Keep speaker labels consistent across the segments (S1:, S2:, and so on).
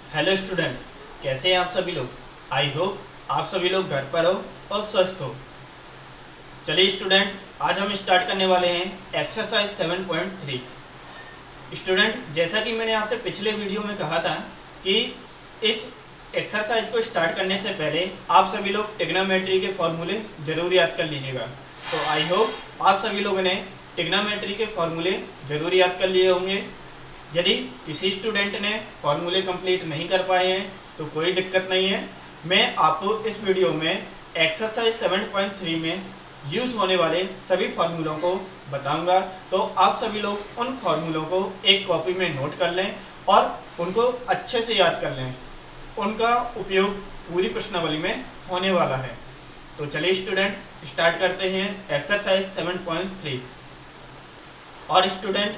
S1: Hello student, कैसे हैं आप सभी लोग। आई होप आप सभी लोग घर पर हो और स्वस्थ हो। चलिए स्टूडेंट, आज हम स्टार्ट करने वाले हैं एक्सरसाइज 7.3। स्टूडेंट, जैसा कि मैंने आपसे पिछले वीडियो में कहा था कि इस एक्सरसाइज को स्टार्ट करने से पहले आप सभी लोग ट्रिग्नोमेट्री के फॉर्मूले जरूर याद कर लीजिएगा। तो आई होप आप सभी लोगों ने ट्रिग्नोमेट्री के फॉर्मूले जरूर याद कर लिए होंगे। यदि किसी स्टूडेंट ने फॉर्मूले कंप्लीट नहीं कर पाए हैं तो कोई दिक्कत नहीं है। मैं आपको इस वीडियो में एक्सरसाइज 7.3 में यूज होने वाले सभी फॉर्मूलों को बताऊंगा। तो आप सभी लोग उन फॉर्मूलों को एक कॉपी में नोट कर लें और उनको अच्छे से याद कर लें। उनका उपयोग पूरी प्रश्नावली में होने वाला है। तो चलिए स्टूडेंट, स्टार्ट करते हैं एक्सरसाइज 7.3। और स्टूडेंट,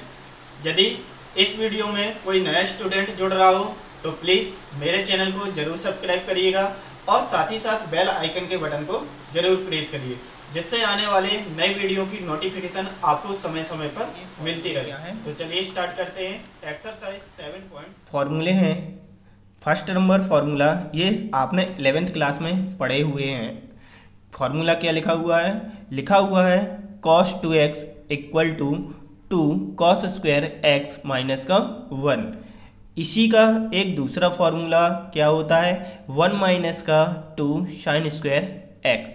S1: यदि इस वीडियो में कोई नया स्टूडेंट जुड़ रहा हो तो प्लीज़ मेरे चैनल को जरूर सब्सक्राइब करिएगा और साथ ही साथ बेल आइकन के बटन को जरूर प्रेस करिए, जिससे आने वाले नए वीडियो की नोटिफिकेशन आपको समय समय पर मिलती रहे। तो चलिए स्टार्ट करते हैं एक्सरसाइज 7.
S2: फॉर्मूले हैं। फर्स्ट नंबर फॉर्मूला ये आपने 11th क्लास में पढ़े हुए हैं। फॉर्मूला क्या लिखा हुआ है? लिखा हुआ है cos 2x equal to 2 cos square x minus का 1। इसी का एक दूसरा फॉर्मूला क्या होता है? 1 माइनस का 2 साइन स्क्वायर x,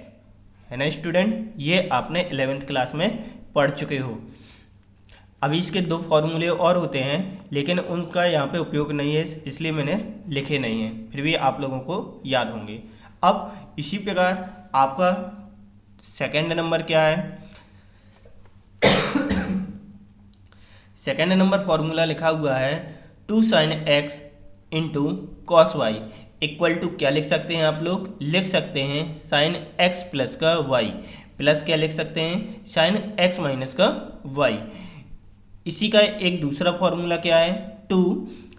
S2: है ना स्टूडेंट। ये आपने 11th क्लास में पढ़ चुके हो। अभी इसके दो फॉर्मूले और होते हैं लेकिन उनका यहाँ पे उपयोग नहीं है, इसलिए मैंने लिखे नहीं हैं, फिर भी आप लोगों को याद होंगे। अब इसी प्रकार आपका सेकंड नंबर क्या है? सेकंड नंबर फॉर्मूला लिखा हुआ है 2 sign x into cos y equal to क्या लिख सकते हैं आप लोग? लिख सकते हैं साइन एक्स प्लस का वाई, प्लस क्या लिख सकते हैं? साइन एक्स माइनस का वाई। इसी का एक दूसरा फॉर्मूला क्या है? 2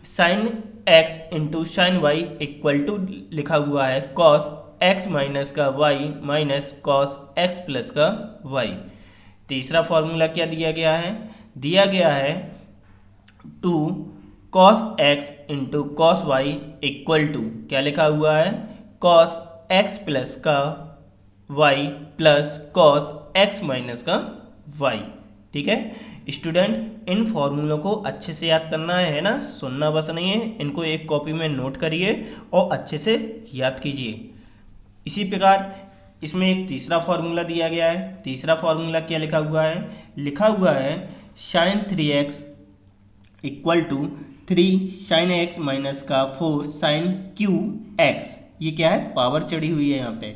S2: sign x into sign y equal to लिखा हुआ है कॉस एक्स माइनस का y minus cos x plus का वाई। तीसरा फॉर्मूला क्या दिया गया है? दिया गया है 2 cos x into cos y equal to क्या लिखा हुआ है? कॉस एक्स प्लस का y plus cos x minus का वाई। ठीक है स्टूडेंट, इन फॉर्मूलों को अच्छे से याद करना है ना, सुनना बस नहीं है। इनको एक कॉपी में नोट करिए और अच्छे से याद कीजिए। इसी प्रकार इसमें एक तीसरा फॉर्मूला दिया गया है। तीसरा फॉर्मूला क्या लिखा हुआ है? लिखा हुआ है sine 3x equal to 3 sine x minus का 4 साइन क्यू एक्स। ये क्या है? पावर चढ़ी हुई है यहाँ पे।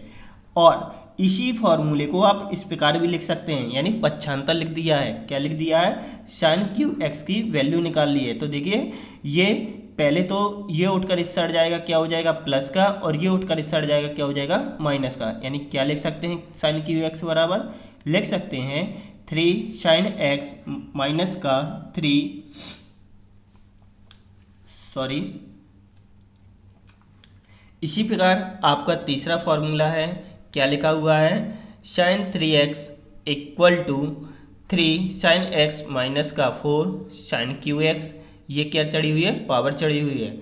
S2: और इसी फॉर्मूले को आप इस प्रकार भी लिख सकते हैं, यानी पक्षांतर लिख दिया है। क्या लिख दिया है? साइन क्यू एक्स की वैल्यू निकाल ली है। तो देखिए, ये पहले तो ये उठकर इस साइड जाएगा, क्या हो जाएगा? प्लस का, और ये उठकर इस साइड जाएगा, क्या हो जाएगा? माइनस का। यानी क्या लिख सकते हैं? साइन क्यू एक्स बराबर लिख सकते हैं 3 साइन एक्स माइनस का 3 इसी प्रकार आपका तीसरा फॉर्मूला है, क्या लिखा हुआ है? Sine 3x equal to 3 sine x minus का 4 साइन क्यू एक्स। ये क्या चढ़ी हुई है? पावर चढ़ी हुई है।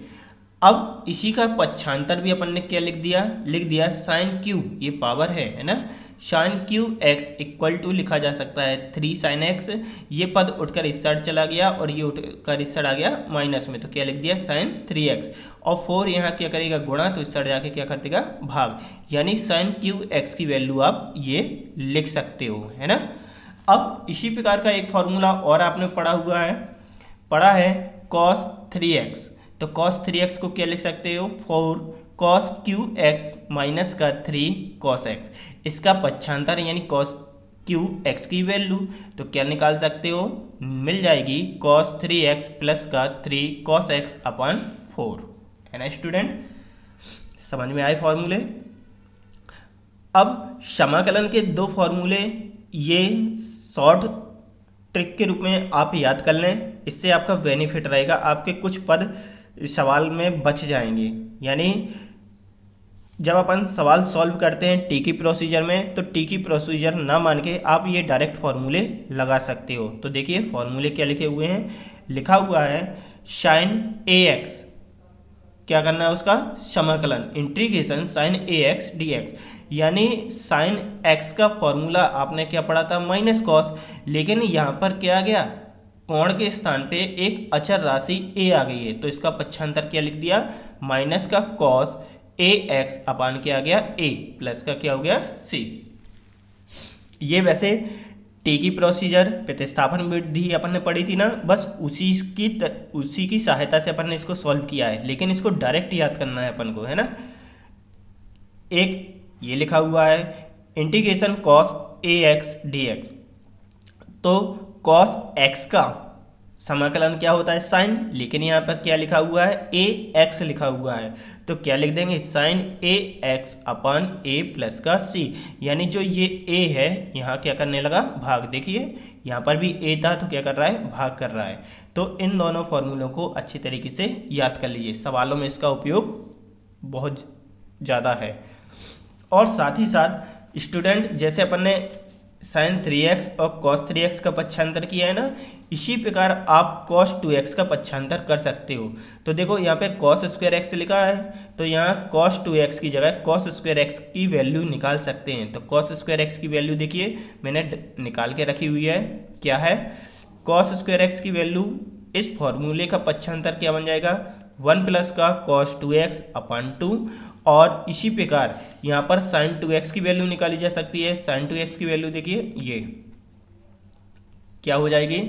S2: अब इसी का पक्षांतर भी अपन ने क्या लिख दिया साइन क्यू, ये पावर है ना। Sine Q x equal to लिखा जा सकता है 3 साइन एक्स। ये पद उठकर इस साइड चला गया और ये उठकर इस साइड आ गया माइनस में, तो क्या लिख दिया? Sign 3x। और 4 यहाँ क्या करेगा? गुणा, तो इस साइड जाके क्या कर देगा? भाग। यानी साइन क्यू एक्स की वैल्यू आप ये लिख सकते हो, है ना। अब इसी प्रकार का एक फॉर्मूला और आपने पढ़ा है cos 3x। तो cos 3x को क्या लिख सकते हो? 4 cos क्यू एक्स माइनस का 3 cos x। इसका पक्षांतर यानी cos क्यू एक्स की वैल्यू तो क्या निकाल सकते हो? मिल जाएगी cos 3x प्लस का 3 cos x अपन 4, है ना स्टूडेंट। समझ में आए फॉर्मूले? अब समाकलन के दो फॉर्मूले ये शॉर्ट ट्रिक के रूप में आप याद कर लें, इससे आपका बेनिफिट रहेगा। आपके कुछ पद सवाल में बच जाएंगे। यानी जब अपन सवाल सॉल्व करते हैं टी की प्रोसीजर में, तो टी की प्रोसीजर ना मान के आप ये डायरेक्ट फॉर्मूले लगा सकते हो। तो देखिए फॉर्मूले क्या लिखे हुए हैं? लिखा हुआ है साइन ए एक्स, क्या करना है उसका समाकलन, इंटीग्रेशन साइन ए एक्स डी एक्स, यानी साइन एक्स का फॉर्मूला आपने क्या पढ़ा था माइनस कॉस, लेकिन यहाँ पर क्या आ गया, कोण के स्थान पे एक अचर राशि a आ गई है, तो इसका पक्षांतर क्या लिख दिया, माइनस का कॉस ए एक्स अपान क्या आ गया a, प्लस का क्या हो गया c। ये वैसे टी की प्रोसीजर प्रतिस्थापन विधि अपन ने पढ़ी थी ना, बस उसी की सहायता से अपन ने इसको सॉल्व किया है, लेकिन इसको डायरेक्ट याद करना है अपन को, है ना। एक ये लिखा हुआ है integration cos A x d x, तो कॉस एक्स का समाकलन क्या होता है साइन, लेकिन यहाँ पर क्या लिखा हुआ है ए एक्स लिखा हुआ है, तो क्या लिख देंगे साइन ए एक्स अपान ए प्लस का सी, यानी जो ये ए है यहाँ क्या करने लगा भाग, देखिए यहाँ पर भी ए था तो क्या कर रहा है भाग कर रहा है। तो इन दोनों फॉर्मूलों को अच्छी तरीके से याद कर लीजिए, सवालों में इसका उपयोग बहुत ज़्यादा है। और साथ ही साथ स्टूडेंट जैसे अपन ने साइन 3x और cos 3x का पक्षांतर किया है ना, इसी प्रकार आप cos 2x का पक्षांतर कर सकते हो। तो देखो यहाँ पे cos स्क्वायर x लिखा है, तो यहाँ cos 2x की जगह cos स्क्वायर x की वैल्यू निकाल सकते हैं। तो cos स्क्वायर x की वैल्यू देखिए मैंने निकाल के रखी हुई है, क्या है cos स्क्वायर x की वैल्यू, इस फॉर्मूले का पक्षांतर क्या बन जाएगा 1 प्लस का cos 2x अपान 2, और इसी प्रकार यहाँ पर sin 2x की वैल्यू निकाली जा सकती है। sin 2x की वैल्यू देखिए ये क्या हो जाएगी,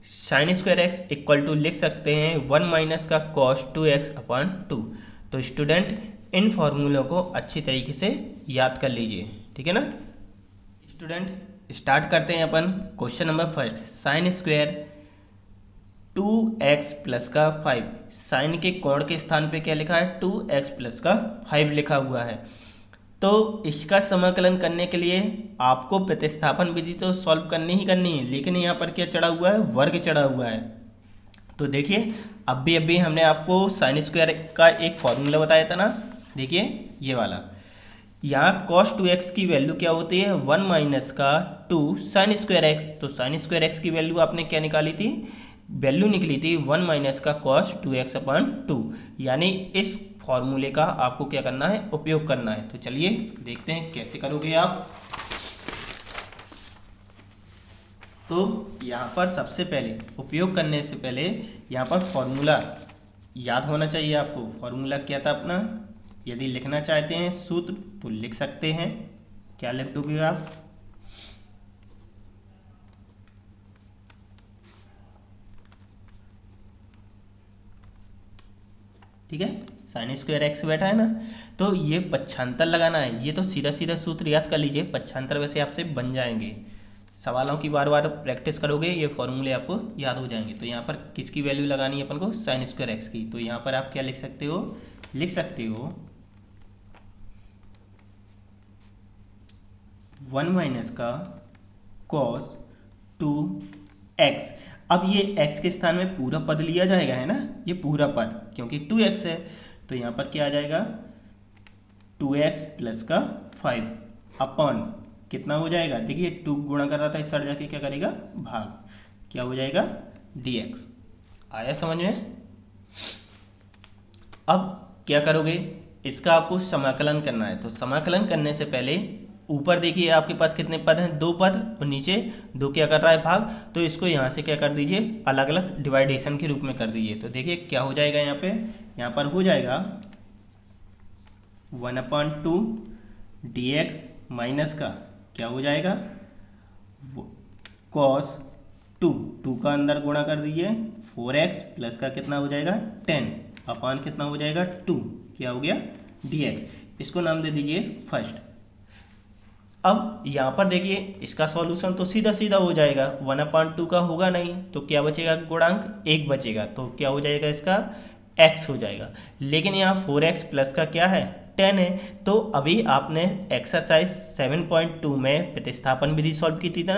S2: sin square x equal to लिख सकते हैं 1 माइनस का cos 2x अपान 2। तो स्टूडेंट इन फॉर्मूलों को अच्छी तरीके से याद कर लीजिए, ठीक है ना। स्टूडेंट स्टार्ट करते हैं अपन question number first, sine square 2x plus का 5, साइन के कोण के स्थान पे क्या लिखा है 2x प्लस का 5 लिखा हुआ है। तो इसका समाकलन करने के लिए आपको प्रतिस्थापन विधि तो सॉल्व करनी ही करनी है, लेकिन यहाँ पर क्या चढ़ा हुआ है वर्ग चढ़ा हुआ है। तो देखिए अभी हमने आपको साइन स्क्वायर का एक फॉर्मूला बताया था ना, देखिए ये वाला, यहाँ cos 2x की वैल्यू क्या होती है 1 माइनस का 2 साइन स्क्वायर एक्स, तो साइन स्क्वायर एक्स की वैल्यू आपने क्या निकाली थी, वैल्यू निकली थी 1 माइनस का cos 2x अपान 2, यानी इस फॉर्मूले का आपको क्या करना है उपयोग करना है। तो चलिए देखते हैं कैसे करोगे आप। तो यहाँ पर सबसे पहले उपयोग करने से पहले यहाँ पर फॉर्मूला याद होना चाहिए आपको। फॉर्मूला क्या था अपना, यदि लिखना चाहते हैं सूत्र तो लिख सकते हैं, क्या लिख दोगे आप, ठीक है, साइन स्क्वायर एक्स बैठा है ना, तो ये पक्षांतर लगाना है। ये तो सीधा सीधा सूत्र याद कर लीजिए, पक्षांतर वैसे आपसे बन जाएंगे, सवालों की बार बार प्रैक्टिस करोगे ये फॉर्मूले आपको याद हो जाएंगे। तो यहाँ पर किसकी वैल्यू लगानी है अपन को, साइन स्क्वायर एक्स की। तो यहाँ पर आप क्या लिख सकते हो, लिख सकते हो 1 माइनस का cos 2x। अब ये x के स्थान में पूरा पद लिया जाएगा, है ना, ये पूरा पद क्योंकि 2x है, तो यहाँ पर क्या आ जाएगा 2x प्लस का 5 अपॉन कितना हो जाएगा, देखिए 2 गुणा कर रहा था, इस साइड जाके क्या करेगा भाग, क्या हो जाएगा dx। आया समझ में। अब क्या करोगे, इसका आपको समाकलन करना है। तो समाकलन करने से पहले ऊपर देखिए आपके पास कितने पद हैं, 2 पद, और नीचे 2 क्या कर रहा है भाग, तो इसको यहाँ से क्या कर दीजिए अलग अलग डिवाइडेशन के रूप में कर दीजिए। तो देखिए क्या हो जाएगा यहाँ पे, यहाँ पर हो जाएगा 1/2 dx माइनस का क्या हो जाएगा cos 2 का अंदर गुणा कर दीजिए 4x प्लस का कितना हो जाएगा 10 अपान कितना हो जाएगा 2, क्या हो गया dx। इसको नाम दे दीजिए फर्स्ट। अब यहाँ पर देखिए इसका सॉल्यूशन तो सीधा सीधा हो जाएगा, 1/2 का होगा नहीं तो क्या बचेगा गुणांक 1 बचेगा, तो क्या हो जाएगा इसका x हो जाएगा। लेकिन यहाँ 4x प्लस का क्या है 10 है, तो अभी आपने एक्सरसाइज 7.2 में प्रतिस्थापन विधि सॉल्व की थी ना,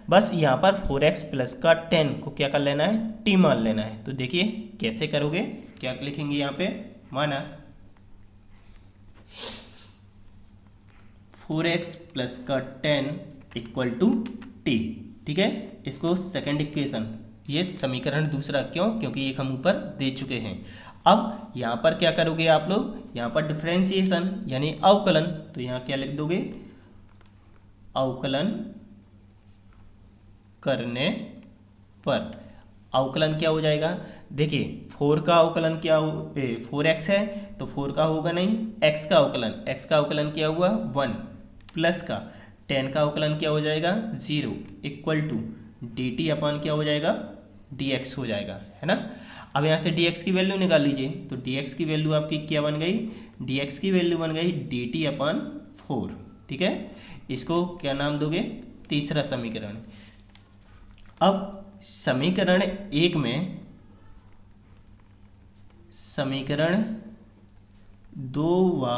S2: बस यहाँ पर 4x प्लस का 10 को क्या कर लेना है t मान लेना है। तो देखिए कैसे करोगे, क्या लिखेंगे यहाँ पे, माना 4x प्लस का 10 इक्वल टू t, ठीक है। इसको सेकेंड इक्वेशन, ये समीकरण दूसरा, क्यों, क्योंकि एक हम ऊपर दे चुके हैं। अब यहाँ पर क्या करोगे आप लोग, यहाँ पर डिफरेंशिएशन यानी अवकलन, तो यहाँ क्या लिख दोगे, अवकलन करने पर अवकलन क्या हो जाएगा, देखिए 4 का अवकलन क्या हो, 4x है तो 4 का होगा नहीं, x का अवकलन क्या हुआ 1, प्लस का 10 का अवकलन क्या हो जाएगा 0, इक्वल टू dt अपन क्या हो जाएगा dx हो जाएगा, है ना। अब यहाँ से dx की वैल्यू निकाल लीजिए, तो dx की वैल्यू आपकी क्या बन गई, dx की वैल्यू बन गई dt अपन 4, ठीक है। इसको क्या नाम दोगे, तीसरा समीकरण। अब समीकरण 1 में समीकरण 2 व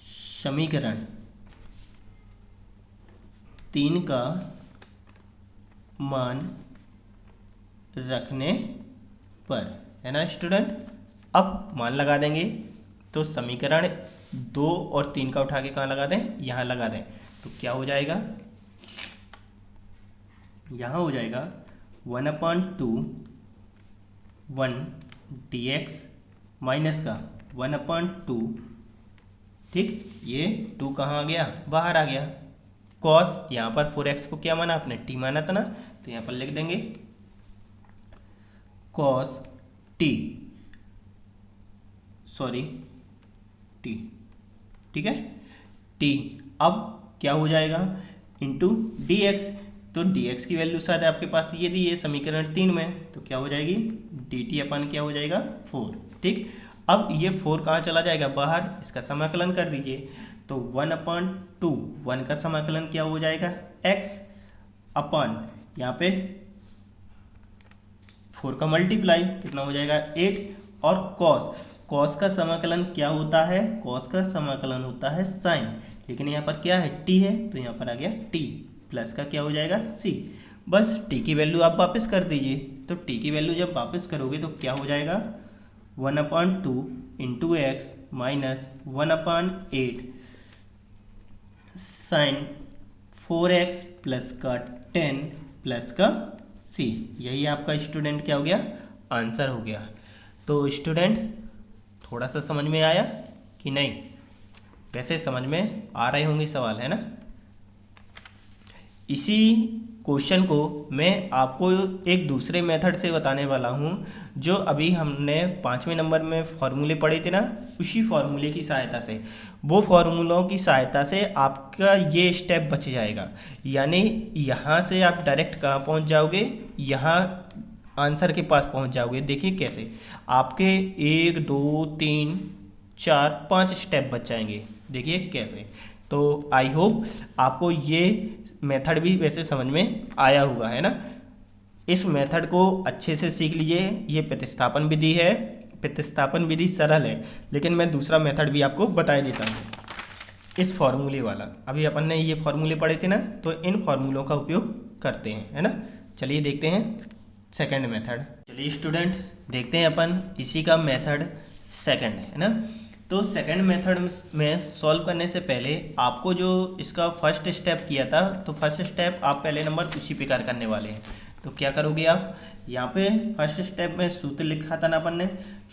S2: समीकरण 3 का मान रखने पर, है ना स्टूडेंट। अब मान लगा देंगे, तो समीकरण 2 और 3 का उठा के कहाँ लगा दें, यहाँ लगा दें, तो क्या हो जाएगा, यहाँ हो जाएगा 1/2 1 dx माइनस का 1/2, ठीक, ये 2 कहाँ आ गया, बाहर आ गया, कॉस यहाँ पर 4x को क्या माना आपने, t माना था ना, तो यहाँ पर लिख देंगे कॉस t, सॉरी t, ठीक है, t। अब क्या हो जाएगा इंटू dx, तो dx की वैल्यू शायद आपके पास ये दी है समीकरण 3 में, तो क्या हो जाएगी dt अपन क्या हो जाएगा 4, ठीक। अब ये 4 कहाँ चला जाएगा बाहर, इसका समाकलन कर दीजिए, तो 1/2 1 का समाकलन क्या हो जाएगा x अपन यहाँ पे 4 का मल्टीप्लाई कितना हो जाएगा 8, और कॉस का समाकलन क्या होता है, कॉस का समाकलन होता है साइन, लेकिन यहाँ पर क्या है t है, तो यहाँ पर आ गया t, प्लस का क्या हो जाएगा c, बस t की वैल्यू आप वापस कर दीजिए, तो t की वैल्यू जब वापस करोगे तो क्या हो जाएगा 1/2 into x minus 1/8 sine 4x plus का 10 प्लस का c, यही आपका स्टूडेंट क्या हो गया, आंसर हो गया। तो स्टूडेंट थोड़ा सा समझ में आया कि नहीं, वैसे समझ में आ रहे होंगे सवाल, है ना। इसी क्वेश्चन को मैं आपको एक दूसरे मेथड से बताने वाला हूँ, जो अभी हमने 5वें नंबर में फॉर्मूले पढ़े थे ना, उसी फॉर्मूले की सहायता से, वो फॉर्मूलों की सहायता से आपका ये स्टेप बच जाएगा, यानी यहाँ से आप डायरेक्ट कहाँ पहुँच जाओगे, यहाँ आंसर के पास पहुँच जाओगे। देखिए कैसे, आपके 1 2 3 4 5 स्टेप बच जाएंगे, देखिए कैसे। तो आई होप आपको ये मेथड भी वैसे समझ में आया होगा, है ना। इस मेथड को अच्छे से सीख लीजिए, ये प्रतिस्थापन विधि है, प्रतिस्थापन विधि सरल है, लेकिन मैं दूसरा मेथड भी आपको बता देता हूँ, इस फॉर्मूले वाला। अभी अपन ने ये फॉर्मूले पढ़े थे ना, तो इन फॉर्मूलों का उपयोग करते हैं, है ना। चलिए देखते हैं सेकंड मेथड। चलिए स्टूडेंट देखते हैं अपन इसी का मेथड सेकंड, है ना। तो सेकंड मेथड में सॉल्व करने से पहले आपको जो इसका फर्स्ट स्टेप किया था, तो फर्स्ट स्टेप आप पहले नंबर उसी प्रकार करने वाले हैं। तो क्या करोगे आप, यहाँ पे फर्स्ट स्टेप में सूत्र लिखा था ना अपन ने,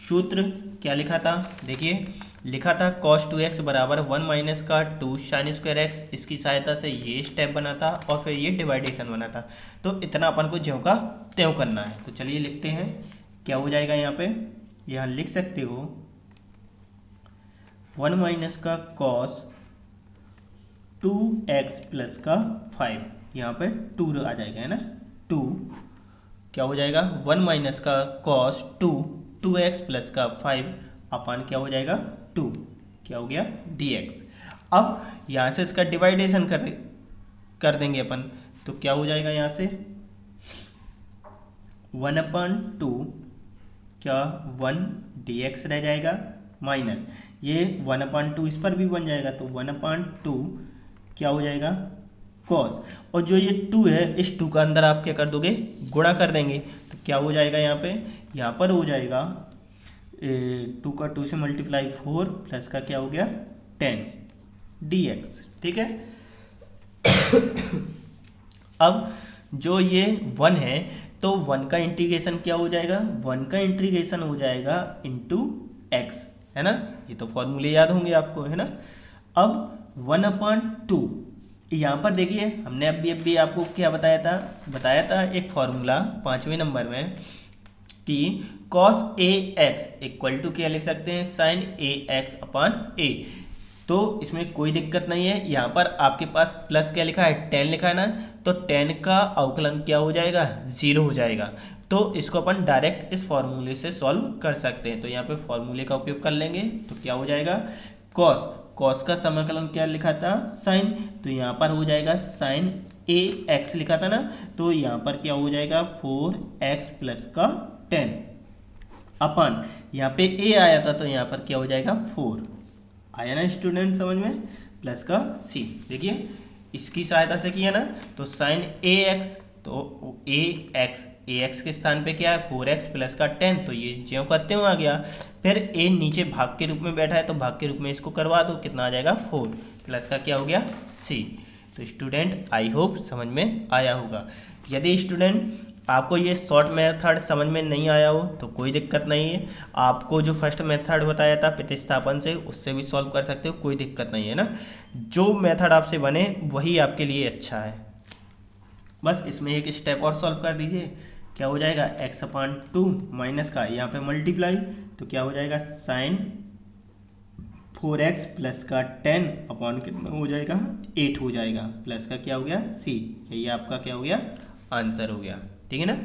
S2: सूत्र क्या लिखा था, देखिए लिखा था cos 2x बराबर 1 माइनस का 2 साइन स्क्वायर एक्स, इसकी सहायता से ये स्टेप बना था और फिर ये डिवाइडेशन बना था। तो इतना अपन को ज्यों का त्यों करना है। तो चलिए लिखते हैं, क्या हो जाएगा यहाँ पे, यहाँ लिख सकते हो 1 माइनस का cos 2x प्लस का 5, यहाँ पे 2 आ जाएगा, है ना, 2 क्या हो जाएगा 1 माइनस का cos 2x प्लस का 5 अपान क्या हो जाएगा 2, क्या हो गया dx। अब यहाँ से इसका डिवाइडेशन कर देंगे अपन, तो क्या हो जाएगा यहाँ से 1/2 क्या 1 dx रह जाएगा, माइनस ये 1/2 इस पर भी बन जाएगा, तो 1/2 क्या हो जाएगा cos, और जो ये 2 है इस 2 का अंदर आप क्या कर दोगे, गुणा कर देंगे, तो क्या हो जाएगा यहाँ पर हो जाएगा 2 का 2 से मल्टीप्लाई 4 प्लस का क्या हो गया 10 dx, ठीक है। अब जो ये 1 है तो 1 का इंटीग्रेशन क्या हो जाएगा, 1 का इंटीग्रेशन हो जाएगा इंटू एक्स, है ना। ये तो फॉर्मूले याद होंगे आपको, है ना। अब 1/2 यहाँ पर देखिए हमने अभी आपको क्या बताया था एक फॉर्मूला 5वें नंबर में कि cos ax इक्वल टू क्या लिख सकते हैं, sin ax अपॉन a। तो इसमें कोई दिक्कत नहीं है, यहाँ पर आपके पास प्लस क्या लिखा है, 10 लिखा है ना, तो 10 का अवकलन क्या हो जाएगा, 0 हो जाएगा। तो इसको अपन डायरेक्ट इस फॉर्मूले से सॉल्व कर सकते हैं। तो यहाँ पे फॉर्मूले का उपयोग कर लेंगे तो क्या हो जाएगा, cos का समाकलन क्या लिखा था, sin, तो यहाँ पर हो जाएगा sin ax लिखा था ना, तो यहाँ पर क्या हो जाएगा 4x प्लस का 10 अपन, यहाँ पे a आया था तो यहाँ पर क्या हो जाएगा 4 आया ना स्टूडेंट समझ में, प्लस का c। देखिए इसकी सहायता से किया ना, तो sin ax, तो ax के स्थान पे क्या है 4x प्लस का 10, तो ये ज्यों करते हो आ गया। फिर a नीचे भाग के रूप में बैठा है तो भाग के रूप में इसको करवा दो, कितना आ जाएगा 4 प्लस का क्या हो गया c। तो स्टूडेंट आई होप समझ में आया होगा। यदि स्टूडेंट आपको ये शॉर्ट मेथड समझ में नहीं आया हो तो कोई दिक्कत नहीं है, आपको जो फर्स्ट मेथड बताया था प्रतिस्थापन से उससे भी सॉल्व कर सकते हो, कोई दिक्कत नहीं है ना। जो मेथड आपसे बने वही आपके लिए अच्छा है। बस इसमें एक स्टेप और सॉल्व कर दीजिए, क्या हो जाएगा x/2 माइनस का यहाँ पे मल्टीप्लाई, तो क्या हो जाएगा sin 4x प्लस का 10 अपॉन कितना हो जाएगा 8 हो जाएगा, प्लस का क्या हो गया c। यही आपका क्या हो गया आंसर हो गया, ठीक है ना।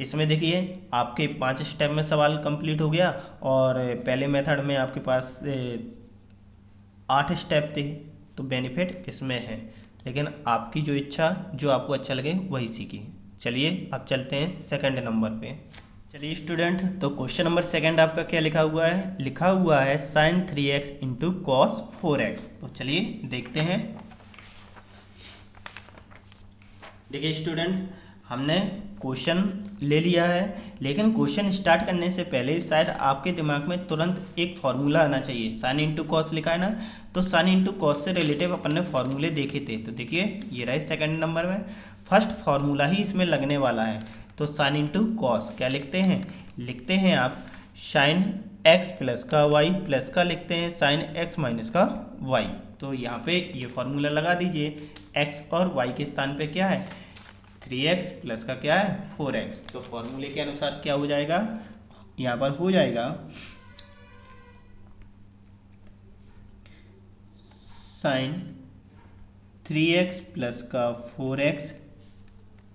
S2: इसमें देखिए आपके 5 स्टेप में सवाल कंप्लीट हो गया, और पहले मेथड में आपके पास 8 स्टेप थे, तो बेनिफिट इसमें है, लेकिन आपकी जो इच्छा, जो आपको अच्छा लगे वही सीखिए। चलिए अब चलते हैं सेकंड नंबर पे। चलिए स्टूडेंट, तो क्वेश्चन नंबर सेकंड आपका क्या लिखा हुआ है, लिखा हुआ है sin 3x into cos 4x। तो चलिए देखते हैं। देखिए स्टूडेंट, हमने क्वेश्चन ले लिया है, लेकिन क्वेश्चन स्टार्ट करने से पहले शायद आपके दिमाग में तुरंत एक फॉर्मूला आना चाहिए। साइन इंटू कॉस लिखा है ना, तो साइन इंटू कॉस से रिलेटिव अपन ने फॉर्मूले देखे थे। तो देखिए ये रहे सेकंड नंबर में, फर्स्ट फॉर्मूला ही इसमें लगने वाला है। तो साइन इंटू कॉस क्या लिखते हैं आप साइन एक्स प्लस का वाई प्लस का लिखते हैं साइन एक्स माइनस का वाई। तो यहाँ पे ये फॉर्मूला लगा दीजिए, एक्स और वाई के स्थान पे क्या है 3x प्लस का क्या है 4x। तो फॉर्मूले के अनुसार क्या हो जाएगा, यहाँ पर हो जाएगा साइन 3x प्लस का 4x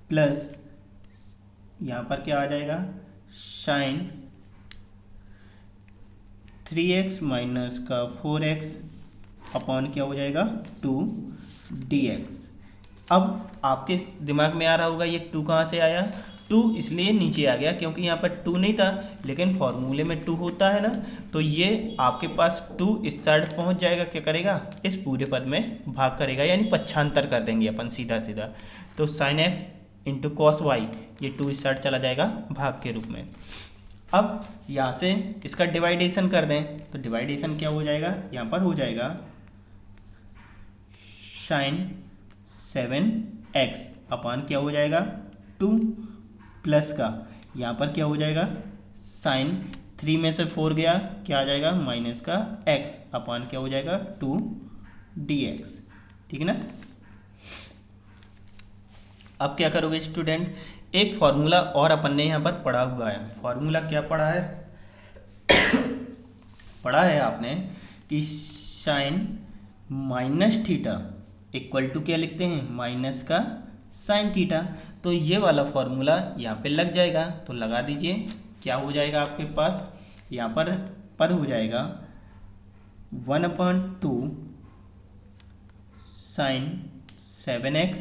S2: प्लस यहाँ पर क्या आ जाएगा साइन 3x माइनस का 4x अपॉन क्या हो जाएगा 2dx। अब आपके दिमाग में आ रहा होगा ये 2 कहाँ से आया, 2 इसलिए नीचे आ गया क्योंकि यहाँ पर 2 नहीं था, लेकिन फॉर्मूले में 2 होता है ना, तो ये आपके पास 2 इस साइड पहुँच जाएगा, क्या करेगा इस पूरे पद में भाग करेगा, यानी पक्षांतर कर देंगे अपन सीधा सीधा। तो sine x into cos y, ये 2 इस साइड चला जाएगा भाग के रूप में। अब यहाँ से इसका डिवाइडेशन कर दें, तो डिवाइडेशन क्या हो जाएगा, यहाँ पर हो जाएगा साइन 7x अपान क्या हो जाएगा 2 प्लस का यहाँ पर क्या हो जाएगा साइन 3 में से 4 गया, क्या आ जाएगा माइनस का x अपान क्या हो जाएगा 2dx, ठीक है ना। अब क्या करोगे स्टूडेंट, एक फॉर्मूला और अपन ने यहाँ पर पढ़ा हुआ है। फॉर्मूला क्या पढ़ा है पढ़ा है आपने कि sine minus theta equal to क्या लिखते हैं माइनस का साइन थीटा। तो ये वाला फॉर्मूला यहाँ पे लग जाएगा, तो लगा दीजिए, क्या हो जाएगा आपके पास यहाँ पर पद हो जाएगा 1/2 साइन 7x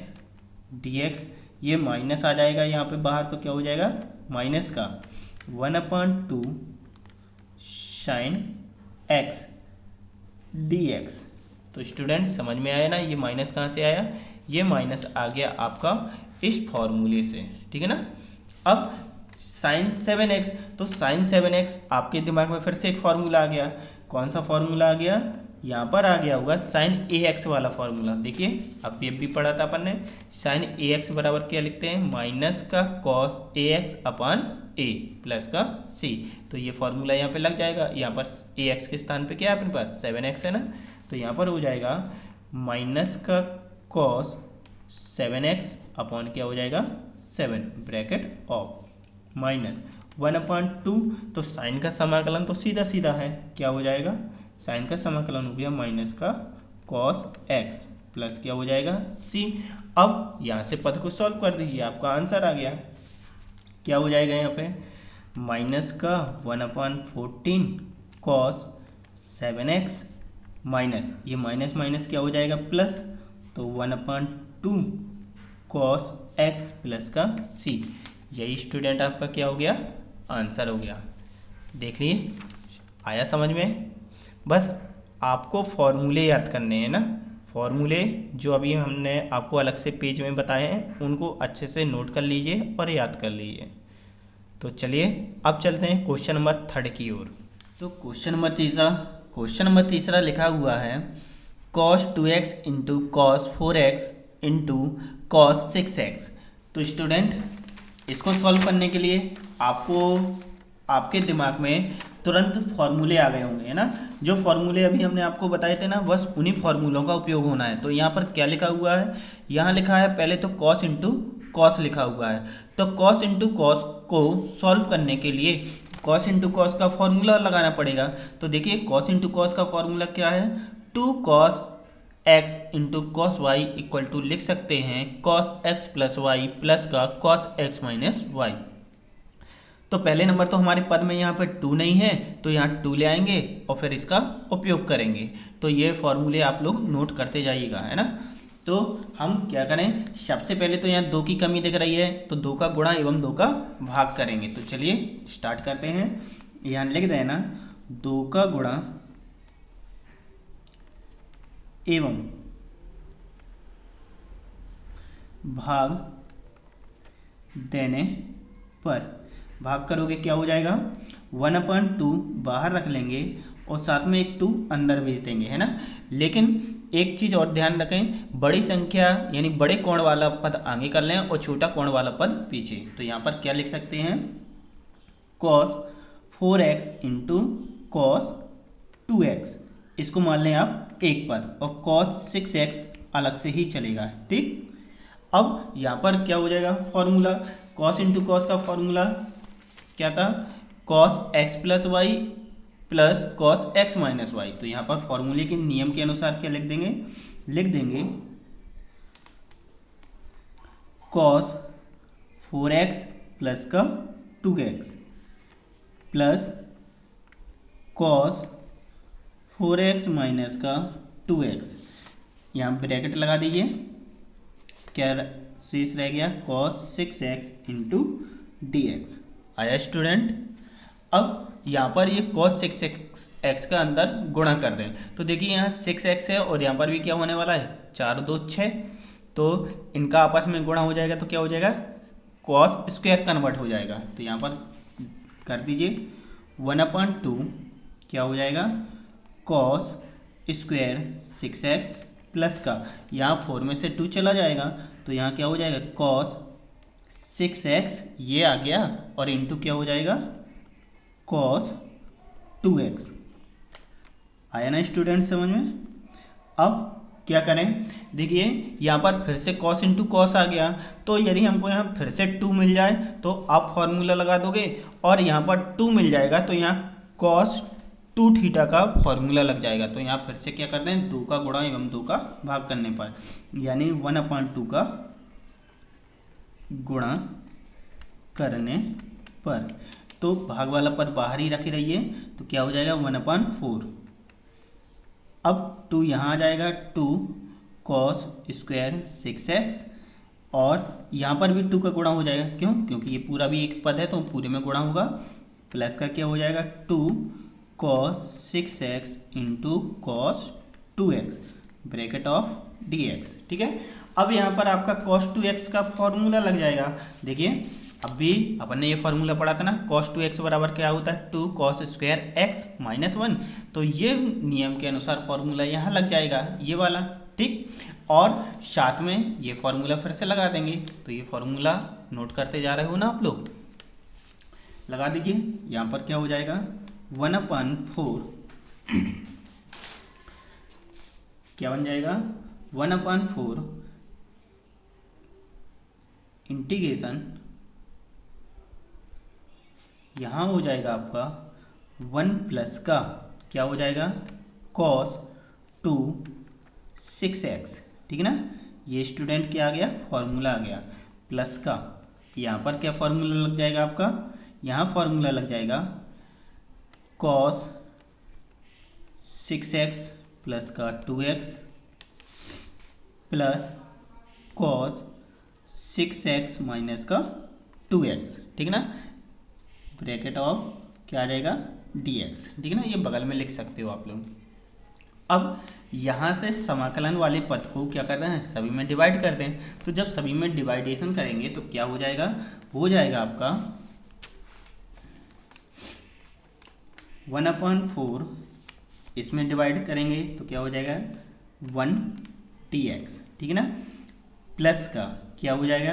S2: dx, ये माइनस आ जाएगा यहाँ पे बाहर, तो क्या हो जाएगा माइनस का 1/2 साइन x dx। तो स्टूडेंट समझ में आया ना, ये माइनस कहाँ से आया, ये माइनस आ गया आपका इस फॉर्मूले से, ठीक है ना। अब साइन 7x, तो साइन 7x आपके दिमाग में फिर से एक फॉर्मूला आ गया, कौन सा फॉर्मूला आ गया यहाँ पर आ गया होगा साइन ए एक्स वाला फॉर्मूला। देखिए अब ये भी पढ़ा था अपन ने, साइन ए एक्स बराबर क्या लिखते हैं, माइनस का cos A x upon A plus का सी। तो ये फॉर्मूला यहाँ पे लग जाएगा। यहाँ पर ए एक्स के स्थान पे क्या है अपने पास 7x है ना, तो यहाँ पर हो जाएगा माइनस का कॉस 7x अपॉन क्या हो जाएगा 7 ब्रैकेट ऑफ माइनस 1/2। तो साइन का समाकलन तो सीधा सीधा है, क्या हो जाएगा, साइन का समाकलन हो गया माइनस का कॉस x प्लस क्या हो जाएगा c। अब यहाँ से पद को सॉल्व कर दीजिए, आपका आंसर आ गया। क्या हो जाएगा यहाँ पे, माइनस का 1/14 कॉस 7x माइनस ये माइनस माइनस क्या हो जाएगा प्लस, तो 1/2 कॉस x प्लस का c। यही स्टूडेंट आपका क्या हो गया, आंसर हो गया। देख लिए, आया समझ में। बस आपको फॉर्मूले याद करने हैं ना, फॉर्मूले जो अभी हमने आपको अलग से पेज में बताए हैं उनको अच्छे से नोट कर लीजिए और याद कर लीजिए। तो चलिए अब चलते हैं क्वेश्चन नंबर 3 की ओर। तो क्वेश्चन नंबर तीसरा लिखा हुआ है cos 2x into cos 4x into cos 6x। तो स्टूडेंट इसको सॉल्व करने के लिए आपको आपके दिमाग में तुरंत फॉर्मूले आ गए होंगे, है ना। जो फॉर्मूले अभी हमने आपको बताए थे ना, बस उन्हीं फॉर्मूलों का उपयोग होना है। तो यहाँ पर क्या लिखा हुआ है, यहाँ लिखा है पहले तो कॉस इंटू कॉस लिखा हुआ है। तो कॉस इंटू कॉस को सॉल्व करने के लिए कॉस इंटू कॉस का फॉर्मूला लगाना पड़ेगा। तो देखिए कॉस इंटू कॉस का फॉर्मूला क्या है, 2 cos x into cos y equal to लिख सकते हैं cos x plus y plus का cos x माइनस वाई। तो पहले नंबर तो हमारे पद में यहाँ पर 2 नहीं है, तो यहाँ 2 ले आएंगे और फिर इसका उपयोग करेंगे। तो ये फॉर्मूले आप लोग नोट करते जाइएगा, है ना। तो हम क्या करें, सबसे पहले तो यहाँ 2 की कमी दिख रही है, तो 2 का गुणा एवं 2 का भाग करेंगे। तो चलिए स्टार्ट करते हैं। यहाँ लिख देना 2 का गुणा एवं भाग देने पर, भाग करोगे क्या हो जाएगा 1/2 बाहर रख लेंगे और साथ में एक 2 अंदर भेज देंगे, है ना। लेकिन एक चीज और ध्यान रखें, बड़ी संख्या यानी बड़े कोण वाला पद आगे कर लें और छोटा कोण वाला पद पीछे। तो यहाँ पर क्या लिख सकते हैं, cos 4x into cos 2x, इसको मान लें आप एक पद, और cos 6x अलग से ही चलेगा, ठीक। अब यहाँ पर क्या हो जाएगा फॉर्मूला, cos इंटू कॉस का फॉर्मूला क्या था, cos x plus y plus cos x minus y. तो यहाँ पर फॉर्मूले के नियम के अनुसार क्या लिख देंगे cos 4x प्लस का 2x plus cos 4x minus का 2x, यहाँ ब्रैकेट लगा दीजिए, क्या शेष रह गया cos 6x इंटू dx। आया स्टूडेंट। अब यहाँ पर ये cos 6x का अंदर गुणा कर दें। तो देखिए यहाँ 6x है और यहाँ पर भी क्या होने वाला है 4 2 6, तो इनका आपस में गुणा हो जाएगा तो क्या हो जाएगा cos स्क्वायर कन्वर्ट हो जाएगा। तो यहाँ पर कर दीजिए 1/2 क्या हो जाएगा cos स्क्वायर 6x प्लस का, यहाँ 4 में से 2 चला जाएगा तो यहाँ क्या हो जाएगा cos 6x ये आ गया और इंटू क्या हो जाएगा cos 2x। आया ना स्टूडेंट समझ में। अब क्या करें, देखिए यहाँ पर फिर से cos इंटू कॉस आ गया, तो यदि हमको यहाँ फिर से 2 मिल जाए तो आप फॉर्मूला लगा दोगे, और यहाँ पर 2 मिल जाएगा तो यहाँ cos 2 थीटा का फॉर्मूला लग जाएगा। तो यहाँ फिर से क्या करते हैं 2 का गुणा एवं 2 का भाग करने पर, यानी 1/2 का गुणा करने पर, तो भाग वाला पद बाहर ही रखे रहिए, तो क्या हो जाएगा 1/4। अब 2 यहाँ आ जाएगा 2 cos स्क्वायर 6x, और यहाँ पर भी 2 का गुणा हो जाएगा, क्यों, क्योंकि ये पूरा भी एक पद है तो पूरे में गुणा होगा, प्लस का क्या हो जाएगा 2 cos 6x into cos 2x bracket of dx, ठीक है। अब यहाँ पर आपका cos 2x का फॉर्मूला लग जाएगा। देखिए अब भी अपन ने ये फॉर्मूला पढ़ा था ना, cos 2x बराबर क्या होता है 2 cos स्क्वायर x माइनस 1। तो ये नियम के अनुसार फॉर्मूला यहाँ लग जाएगा, ये वाला, ठीक। और साथ में ये फॉर्मूला फिर से लगा देंगे। तो ये फॉर्मूला नोट करते जा रहे हो ना आप लोग, लगा दीजिए। यहाँ पर क्या हो जाएगा 1/4 क्या बन जाएगा 1/4 इंटीग्रेशन, यहाँ हो जाएगा आपका 1 प्लस का क्या हो जाएगा cos 2 6x, ठीक है ना। ये स्टूडेंट क्या आ गया फॉर्मूला आ गया, प्लस का यहाँ पर क्या फॉर्मूला लग जाएगा आपका, यहाँ फॉर्मूला लग जाएगा cos 6x प्लस का 2x plus cos 6x minus का 2x, ठीक है ना, ब्रैकेट ऑफ क्या आ जाएगा dx, ठीक है ना। ये बगल में लिख सकते हो आप लोग। अब यहाँ से समाकलन वाले पद को क्या करते हैं सभी में डिवाइड करते हैं। तो जब सभी में डिवाइडेशन करेंगे तो क्या हो जाएगा आपका 1/4, इसमें डिवाइड करेंगे तो क्या हो जाएगा 1 dx, ठीक है ना, प्लस का क्या हो जाएगा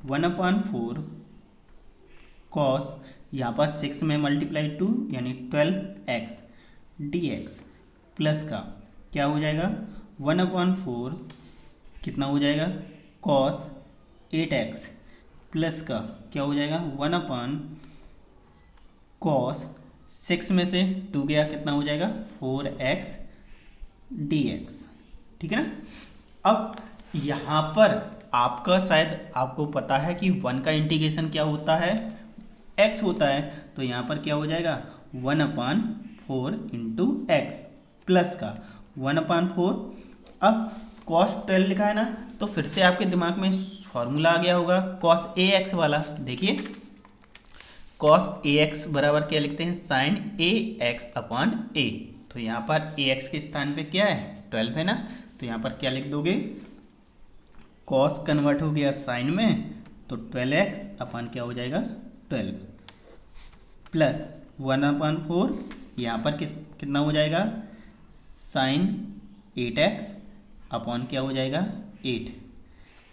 S2: 1/4 cos, यहाँ पर 6 में मल्टीप्लाई 2 यानी 12x dx, प्लस का क्या हो जाएगा 1/4 कितना हो जाएगा cos 8x, प्लस का क्या हो जाएगा 1/cos 6 में से 2 गया कितना हो जाएगा 4x dx, ठीक है ना। अब यहाँ पर आपका शायद आपको पता है कि 1 का इंटीग्रेशन क्या होता है x होता है। तो यहाँ पर क्या हो जाएगा 1/4 इंटू एक्स, प्लस का 1/4। अब cos 12 लिखा है ना, तो फिर से आपके दिमाग में फॉर्मूला आ गया होगा cos ax वाला। देखिए cos ax बराबर क्या लिखते हैं sin ax/a। तो यहाँ पर ax के स्थान पे क्या है 12 है ना, तो यहाँ पर क्या लिख दोगे cos कन्वर्ट हो गया sin में, तो 12x अपन क्या हो जाएगा 12 प्लस 1/4 यहाँ पर कितना हो जाएगा sin 8x अपॉन क्या हो जाएगा 8,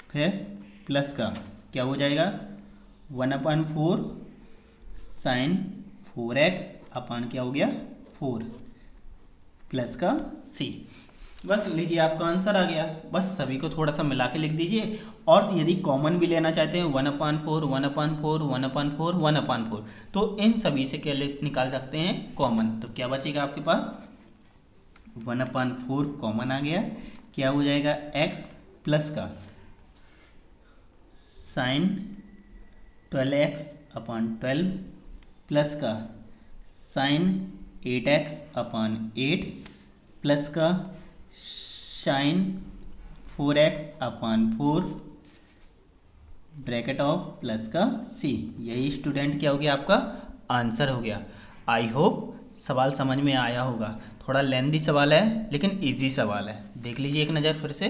S2: फिर प्लस का क्या हो जाएगा 1/4 sin 4x अपॉन क्या हो गया 4 प्लस का c। बस लीजिए आपका आंसर आ गया। बस सभी को थोड़ा सा मिला के लिख दीजिए। और यदि कॉमन भी लेना चाहते हैं 1/4 1/4 1/4 1/4, तो इन सभी से क्या निकाल सकते हैं कॉमन। तो क्या बचेगा आपके पास 1/4 कॉमन आ गया, क्या हो जाएगा x प्लस का sin 12x/12 प्लस का sin 8x/8 प्लस का sin 4x/4 bracket of plus का c। यही स्टूडेंट क्या हो गया आपका आंसर हो गया। आई होप सवाल समझ में आया होगा। थोड़ा लेंथी सवाल है लेकिन इजी सवाल है, देख लीजिए एक नज़र फिर से।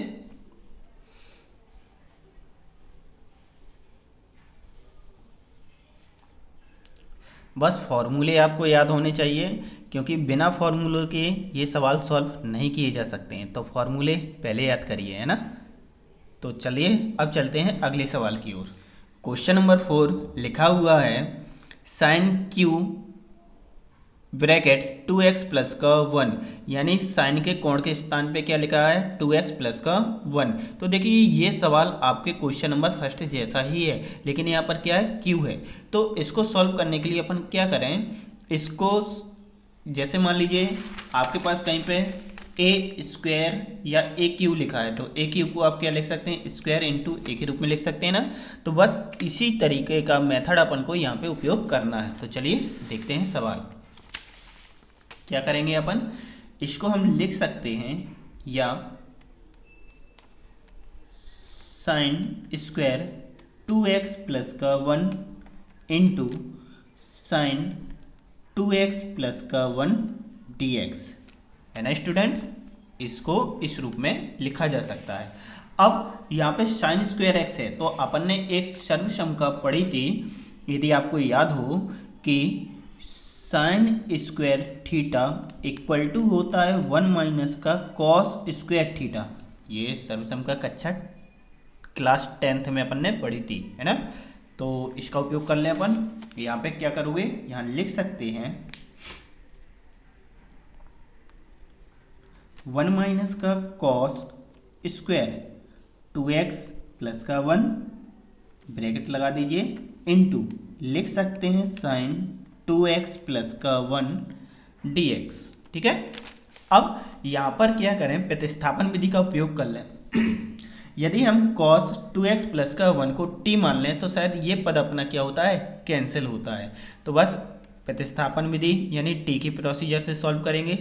S2: बस फॉर्मूले आपको याद होने चाहिए, क्योंकि बिना फॉर्मूले के ये सवाल सॉल्व नहीं किए जा सकते हैं। तो फॉर्मूले पहले याद करिए, है ना। तो चलिए अब चलते हैं अगले सवाल की ओर। क्वेश्चन नंबर 4 लिखा हुआ है sin q bracket 2x plus का 1, यानी साइन के कोण के स्थान पे क्या लिखा है 2x प्लस का 1। तो देखिए ये सवाल आपके क्वेश्चन नंबर फर्स्ट जैसा ही है, लेकिन यहाँ पर क्या है q है। तो इसको सॉल्व करने के लिए अपन क्या करें, इसको जैसे मान लीजिए आपके पास कहीं पे ए स्क्वायर या ए क्यू लिखा है, तो ए क्यू को आप क्या लिख सकते हैं स्क्वायर इंटू ए के रूप में लिख सकते हैं ना। तो बस इसी तरीके का मेथड अपन को यहाँ पे उपयोग करना है। तो चलिए देखते हैं सवाल क्या करेंगे अपन। इसको हम लिख सकते हैं या साइन स्क्वायर 2x प्लस का 1 इंटू साइन 2x प्लस का 1 dx, है ना स्टूडेंट। इसको इस रूप में लिखा जा सकता है। अब यहाँ पे साइन स्क्वायर x है, तो अपन ने एक सर्वसम्मका पढ़ी थी यदि आपको याद हो कि sine square theta equal to होता है 1 माइनस का कॉस स्क्वायर थीटा। ये सर्वसम का कक्षा क्लास 10th में अपन ने पढ़ी थी, है ना। तो इसका उपयोग कर लें अपन। यहाँ पे क्या करोगे, यहाँ लिख सकते हैं 1 माइनस का कॉस स्क्वायर 2x प्लस का 1 ब्रैकेट लगा दीजिए इनटू लिख सकते हैं साइन 2x प्लस का 1 dx। ठीक है। अब यहाँ पर क्या करें, प्रतिस्थापन विधि का उपयोग कर लें। यदि हम cos 2x प्लस का 1 को t मान लें तो शायद ये पद अपना क्या होता है, कैंसिल होता है। तो बस प्रतिस्थापन विधि यानी t की प्रोसीजर से सॉल्व करेंगे।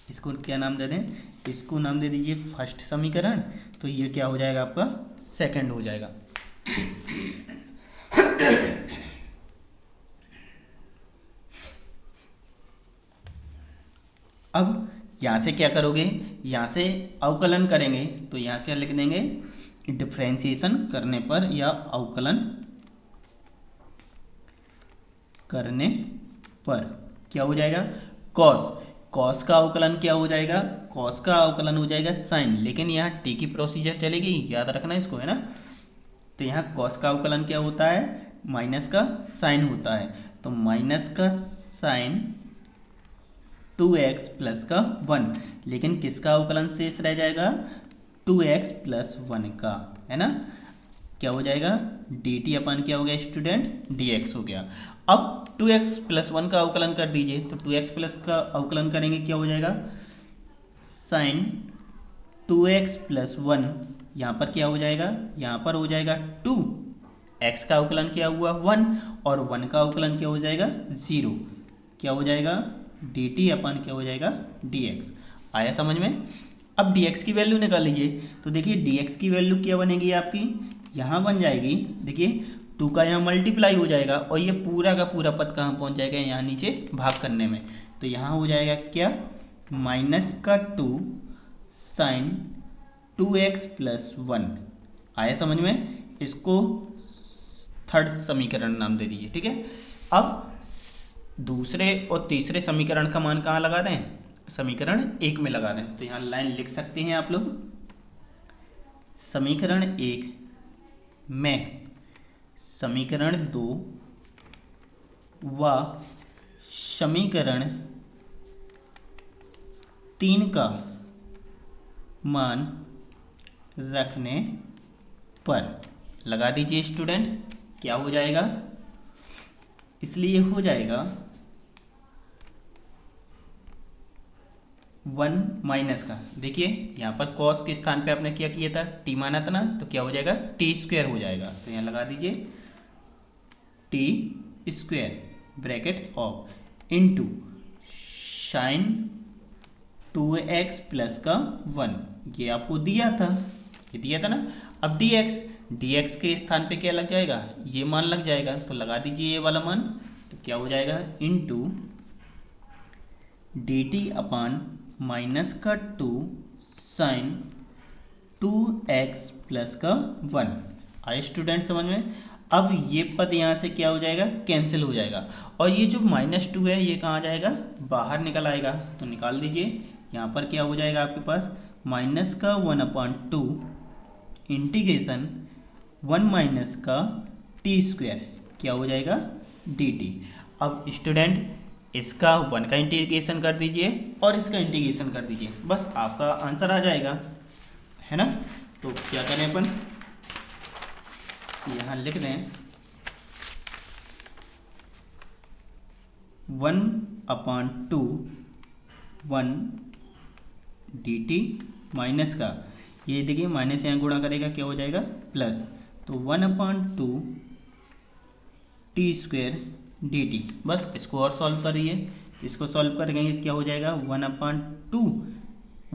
S2: इसको क्या नाम दे दें, इसको नाम दे दीजिए फर्स्ट समीकरण। तो ये क्या हो जाएगा आपका, सेकंड हो जाएगा। अब यहाँ से क्या करोगे, यहाँ से अवकलन करेंगे तो यहाँ क्या लिख देंगे, डिफरेंशिएशन करने पर या अवकलन करने पर क्या हो जाएगा, कॉस का अवकलन क्या हो जाएगा, कॉस का अवकलन हो जाएगा साइन। लेकिन यहाँ टी की प्रोसीजर चलेगी, याद रखना इसको, है ना। तो यहाँ कॉस का अवकलन क्या होता है, माइनस का साइन होता है। तो माइनस का साइन 2x प्लस का 1, लेकिन किसका अवकलन शेष रह जाएगा, 2x प्लस 1 का, है ना। क्या हो जाएगा, dt अपन क्या हो गया स्टूडेंट, dx हो गया। अब 2x प्लस 1 का अवकलन कर दीजिए। तो 2x प्लस का अवकलन करेंगे क्या हो जाएगा, साइन 2x प्लस 1, यहाँ पर क्या हो जाएगा, यहाँ पर हो जाएगा 2, x का अवकलन क्या हुआ 1 और 1 का अवकलन क्या हो जाएगा 0। क्या हो जाएगा, dt अपन क्या हो जाएगा dx। आया समझ में। अब dx की वैल्यू निकाल लीजिए। तो देखिए dx की वैल्यू क्या बनेगी आपकी, यहाँ बन जाएगी, देखिए 2 का यहाँ मल्टीप्लाई हो जाएगा और ये पूरा का पूरा पद कहाँ पहुँच जाएगा, यहाँ नीचे भाग करने में। तो यहाँ हो जाएगा क्या, माइनस का 2 साइन 2x प्लस 1। आया समझ में। इसको थर्ड समीकरण नाम दे दीजिए। ठीक है। अब दूसरे और तीसरे समीकरण का मान कहाँ लगा दें, समीकरण 1 में लगा दें। तो यहाँ लाइन लिख सकते हैं आप लोग, समीकरण 1 में समीकरण 2 व समीकरण 3 का मान रखने पर लगा दीजिए स्टूडेंट। क्या हो जाएगा, इसलिए हो जाएगा 1 माइनस का, देखिए यहाँ पर कॉस के स्थान पे आपने क्या किया था, टी माना था ना, तो क्या हो जाएगा टी स्क्वायर हो जाएगा। तो यहाँ लगा दीजिए T square bracket of into sine 2x plus का 1, ये आपको दिया था, ये दिया था ना। अब dx के स्थान पे क्या लग जाएगा, ये मान लग जाएगा। तो लगा दीजिए ये वाला मान। तो क्या हो जाएगा, इनटू dt अपान माइनस का 2 साइन 2x प्लस का 1। आए स्टूडेंट समझ में। अब ये पद यहाँ से क्या हो जाएगा, कैंसिल हो जाएगा और ये जो -2 है ये कहाँ जाएगा, बाहर निकल आएगा। तो निकाल दीजिए। यहाँ पर क्या हो जाएगा आपके पास, माइनस का 1/2 इंटीग्रेशन 1 माइनस का टी स्क्वायर क्या हो जाएगा dt। अब स्टूडेंट इसका 1 का इंटीग्रेशन कर दीजिए और इसका इंटीग्रेशन कर दीजिए, बस आपका आंसर आ जाएगा, है ना। तो क्या करें अपन, यहाँ लिख दें 1/2 1 dt माइनस का, ये देखिए माइनस यहाँ गुणा करेगा क्या हो जाएगा प्लस। तो 1/2 टी स्क्वायर dt। बस इसको और सॉल्व करिए। तो इसको सॉल्व करेंगे क्या हो जाएगा, 1/2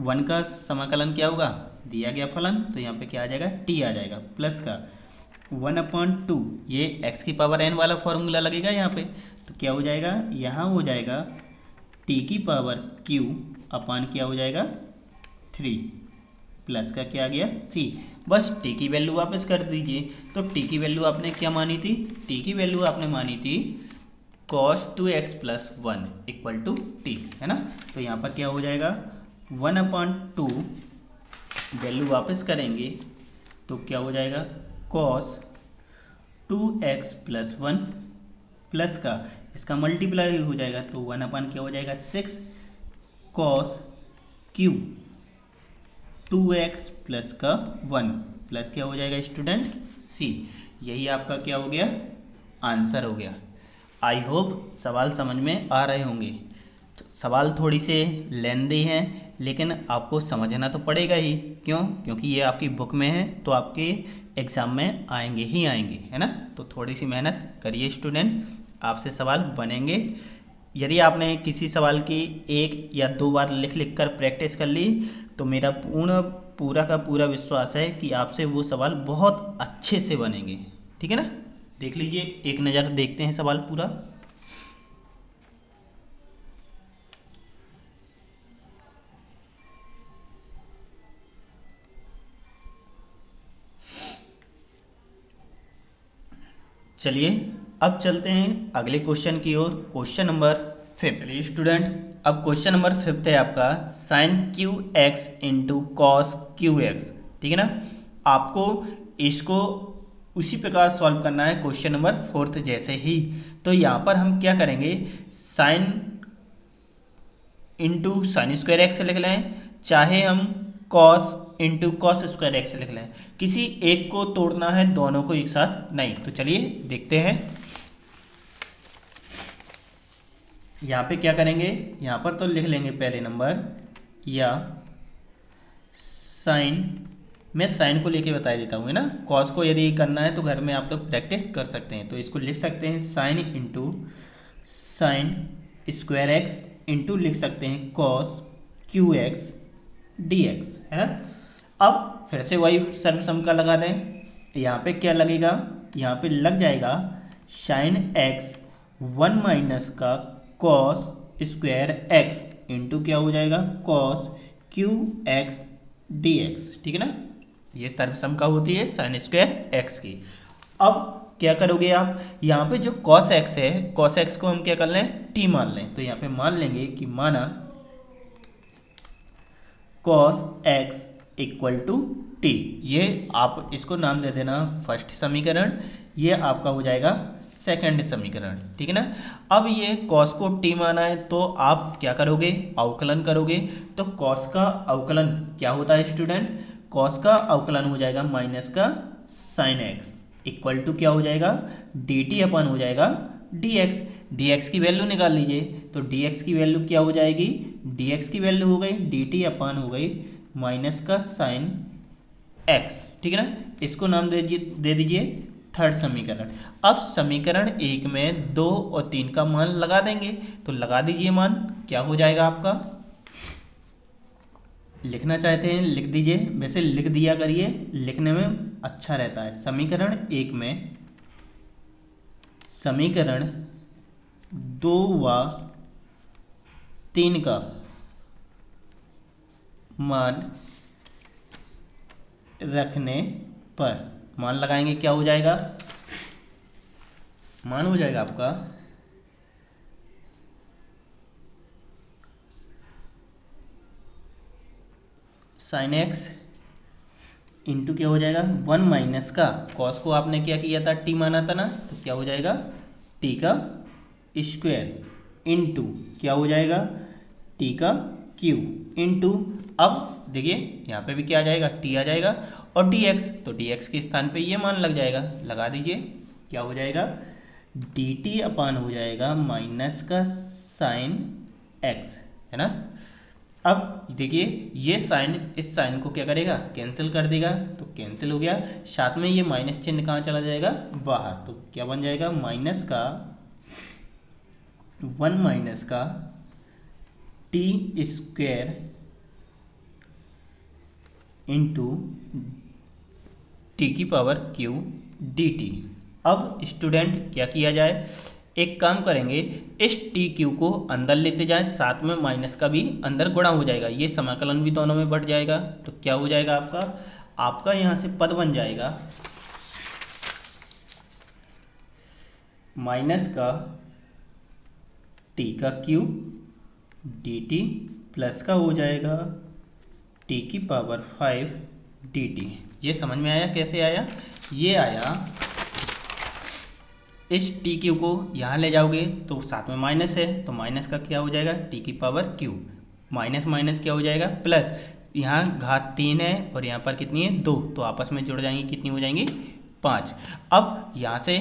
S2: 1 का समाकलन क्या होगा, दिया गया फलन, तो यहाँ पे क्या आ जाएगा t आ जाएगा, प्लस का 1/2 ये x की पावर n वाला फॉर्मूला लगेगा यहाँ पे। तो क्या हो जाएगा, यहाँ हो जाएगा t की पावर q अपान क्या हो जाएगा 3 प्लस का क्या आ गया c। बस टी की वैल्यू वापस कर दीजिए। तो टी की वैल्यू आपने क्या मानी थी, टी की वैल्यू आपने मानी थी cos 2x plus 1 equal to T, है ना। तो यहाँ पर क्या हो जाएगा 1/2 वैल्यू वापस करेंगे तो क्या हो जाएगा cos 2x प्लस 1 प्लस का इसका मल्टीप्लाई हो जाएगा तो 1 क्या हो जाएगा 6 cos क्यू 2x प्लस का 1 प्लस क्या हो जाएगा स्टूडेंट c। यही आपका क्या हो गया आंसर हो गया। आई होप सवाल समझ में आ रहे होंगे। तो सवाल थोड़ी से लेंदी हैं लेकिन आपको समझना तो पड़ेगा ही, क्यों, क्योंकि ये आपकी बुक में है तो आपके एग्ज़ाम में आएंगे ही आएंगे, है ना। तो थोड़ी सी मेहनत करिए स्टूडेंट, आपसे सवाल बनेंगे। यदि आपने किसी सवाल की 1 या 2 बार लिख लिख कर प्रैक्टिस कर ली तो मेरा पूरा का पूरा विश्वास है कि आपसे वो सवाल बहुत अच्छे से बनेंगे, ठीक है ना। देख लीजिए, एक नज़र देखते हैं सवाल पूरा। चलिए अब चलते हैं अगले क्वेश्चन की ओर, क्वेश्चन नंबर 5। चलिए स्टूडेंट, अब क्वेश्चन नंबर 5 है आपका sin Q x into cos q x, ठीक है ना। आपको इसको उसी प्रकार सॉल्व करना है क्वेश्चन नंबर 4 जैसे ही। तो यहाँ पर हम क्या करेंगे, sine into sin square x लिख लें, चाहे हम cos into cos square x लिख लें, किसी एक को तोड़ना है, दोनों को एक साथ नहीं। तो चलिए देखते हैं यहाँ पे क्या करेंगे। यहाँ पर तो लिख लेंगे पहले नंबर या साइन, मैं साइन को लेके बता देता हूँ, है ना। कॉस को यदि करना है तो घर में आप लोग प्रैक्टिस कर सकते हैं। तो इसको लिख सकते हैं sine into sin square x into लिख सकते हैं cos q x d x, है ना। अब फिर से वही सर्वसम का लगा दें। यहाँ पे क्या लगेगा, यहाँ पे लग जाएगा साइन एक्स 1 माइनस का कॉस स्क्वायर एक्स इंटू क्या हो जाएगा cos q x d x, ठीक है ना। ये सर्वसम का होती है साइन स्क्वायर एक्स की। अब क्या करोगे आप, यहाँ पे जो कॉस एक्स है, कॉस एक्स को हम क्या कर लें टी मान लें। तो यहाँ पे मान लेंगे कि माना cos x equal to t, ये आप इसको नाम दे देना फर्स्ट समीकरण, ये आपका हो जाएगा सेकंड समीकरण, ठीक है ना। अब ये कॉस को टी माना है तो आप क्या करोगे, अवकलन करोगे। तो कॉस का अवकलन क्या होता है स्टूडेंट, कॉस का अवकलन हो जाएगा माइनस का साइन एक्स इक्वल टू क्या हो जाएगा डी टी अपन हो जाएगा डी एक्स। डी एक्स की वैल्यू निकाल लीजिए। तो डी एक्स की वैल्यू क्या हो जाएगी, डी एक्स की वैल्यू हो गई डी टी अपन हो गई माइनस का साइन एक्स, ठीक है ना। इसको नाम दे दीजिए थर्ड समीकरण। अब समीकरण 1 में 2 और 3 का मान लगा देंगे। तो लगा दीजिए मान, क्या हो जाएगा आपका, लिखना चाहते हैं लिख दीजिए, वैसे लिख दिया करिए, लिखने में अच्छा रहता है। समीकरण 1 में समीकरण 2 व 3 का मान रखने पर मान लगाएंगे, क्या हो जाएगा, मान हो जाएगा आपका साइन एक्स इंटू क्या हो जाएगा 1 माइनस का कॉस को आपने क्या किया था टी माना था ना, तो क्या हो जाएगा टी का स्क्वायर इंटू क्या हो जाएगा टी का क्यू इंटू, अब देखिए यहाँ पे भी क्या आ जाएगा टी आ जाएगा और डी एक्स, तो डी एक्स के स्थान पे ये मान लग जाएगा, लगा दीजिए, क्या हो जाएगा डी टी अपान हो जाएगा माइनस का साइन एक्स, है ना। अब देखिए ये साइन इस साइन को क्या करेगा कैंसिल कर देगा, तो कैंसिल हो गया, साथ में ये माइनस चिन्ह कहाँ चला जाएगा बाहर, तो क्या बन जाएगा माइनस का 1 माइनस का टी स्क्वायर इंटू टी की पावर क्यू डी टी। अब स्टूडेंट क्या किया जाए, एक काम करेंगे, इस टी क्यू को अंदर लेते जाएं, साथ में माइनस का भी अंदर गुणा हो जाएगा, ये समाकलन भी दोनों में बढ़ जाएगा। तो क्या हो जाएगा आपका यहाँ से पद बन जाएगा माइनस का टी का क्यू डी टी प्लस का हो जाएगा टी की पावर 5 डी टी। ये समझ में आया कैसे आया? ये आया, इस टी क्यू को यहाँ ले जाओगे तो साथ में माइनस है, तो माइनस का क्या हो जाएगा टी की पावर क्यू, माइनस माइनस क्या हो जाएगा प्लस, यहाँ घात 3 है और यहाँ पर कितनी है 2, तो आपस में जुड़ जाएंगी, कितनी हो जाएंगी 5। अब यहाँ से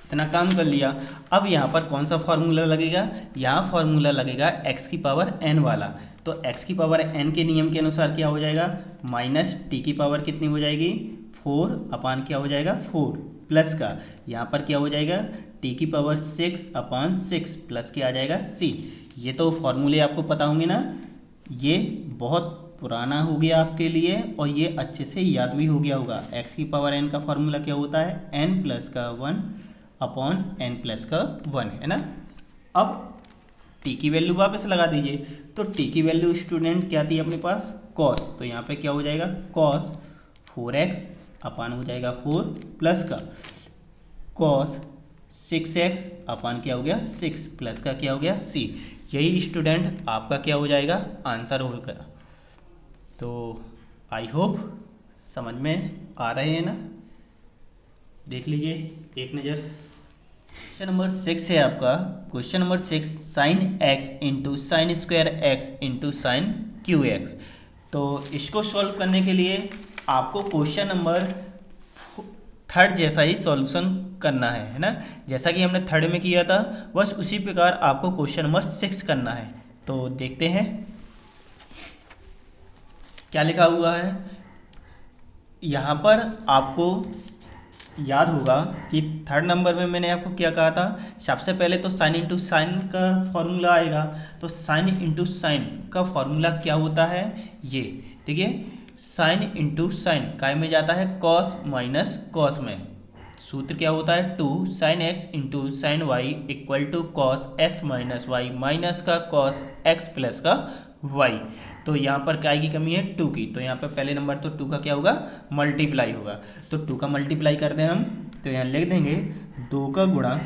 S2: इतना काम कर लिया। अब यहाँ पर कौन सा फॉर्मूला लगेगा? यहाँ फॉर्मूला लगेगा x की पावर n वाला। तो x की पावर n के नियम के अनुसार क्या हो जाएगा, माइनस टी की पावर कितनी हो जाएगी 4 अपान क्या हो जाएगा 4 प्लस का, यहाँ पर क्या हो जाएगा टी की पावर 6 अपान 6 प्लस क्या आ जाएगा c। ये तो फॉर्मूले आपको पता होंगे ना, ये बहुत पुराना हो गया आपके लिए और ये अच्छे से याद भी हो गया होगा। x की पावर n का फॉर्मूला क्या होता है n प्लस का 1 अपॉन n प्लस का 1, है ना। अब t की वैल्यू वापस लगा दीजिए, तो t की वैल्यू स्टूडेंट क्या थी अपने पास cos, तो यहाँ पे क्या हो जाएगा cos 4x अपान हो जाएगा 4 प्लस का cos 6x अपान क्या हो गया 6 प्लस का क्या हो गया c। यही स्टूडेंट आपका क्या हो जाएगा आंसर होगा। तो आई होप समझ में आ रहे हैं ना, देख लीजिए एक नज़र। क्वेश्चन नंबर 6 है आपका, question number 6 sin x into sin square x into sin Q x. तो इसको सॉल्व करने के लिए आपको क्वेश्चन नंबर 3 जैसा ही सॉल्यूशन करना है ना, जैसा कि हमने 3 में किया था बस उसी प्रकार आपको क्वेश्चन नंबर 6 करना है। तो देखते हैं क्या लिखा हुआ है। यहाँ पर आपको याद होगा कि 3 नंबर में मैंने आपको क्या कहा था, सबसे पहले तो साइन इंटू साइन का फॉर्मूला आएगा। तो साइन इंटू साइन का फॉर्मूला क्या होता है, ये ठीक है, साइन इंटू साइन काय में जाता है कॉस माइनस कॉस में। सूत्र क्या होता है 2 sign x into sign y equal to cos x minus y minus का कॉस एक्स प्लस का वाई। तो यहाँ पर काय की कमी है 2 की, तो यहाँ पर पहले नंबर तो 2 का क्या होगा मल्टीप्लाई होगा। तो 2 का मल्टीप्लाई कर दें हम, तो यहाँ लिख देंगे 2 का गुणा